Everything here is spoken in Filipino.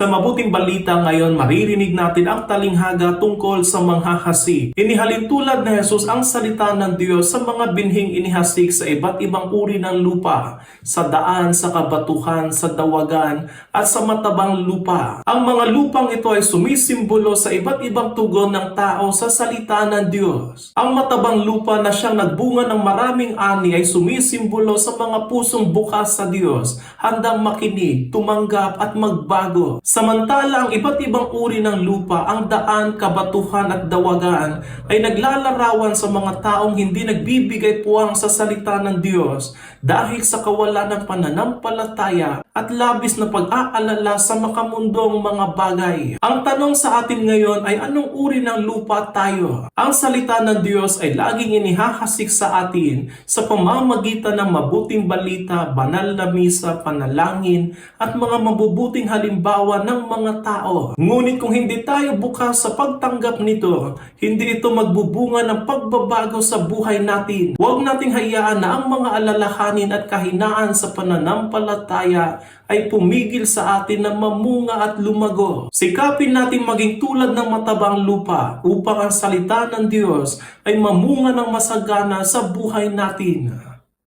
Sa mabuting balita ngayon, maririnig natin ang talinghaga tungkol sa manghahasi. Inihalin tulad ni Jesus ang salita ng Diyos sa mga binhing inihasik sa iba't ibang uri ng lupa, sa daan, sa kabatuhan, sa dawagan, at sa matabang lupa. Ang mga lupang ito ay sumisimbolo sa iba't ibang tugon ng tao sa salita ng Diyos. Ang matabang lupa na siyang nagbunga ng maraming ani ay sumisimbolo sa mga pusong bukas sa Diyos, handang makinig, tumanggap at magbago. Samantala, ang iba't ibang uri ng lupa, ang daan, kabatuhan at dawagan ay naglalarawan sa mga taong hindi nagbibigay puwang sa salita ng Diyos dahil sa kawalan ng pananampalataya at labis na pag-aalala sa makamundong mga bagay. Ang tanong sa atin ngayon ay anong uri ng lupa tayo? Ang salita ng Diyos ay laging inihahasik sa atin sa pamamagitan ng mabuting balita, banal na misa, panalangin at mga mabubuting halimbawa ng mga tao. Ngunit kung hindi tayo bukas sa pagtanggap nito, hindi ito magbubunga ng pagbabago sa buhay natin. Huwag nating hayaan na ang mga alalahanin at kahinaan sa pananampalataya ay pumigil sa atin na mamunga at lumago. Sikapin natin maging tulad ng matabang lupa upang ang salita ng Diyos ay mamunga ng masagana sa buhay natin.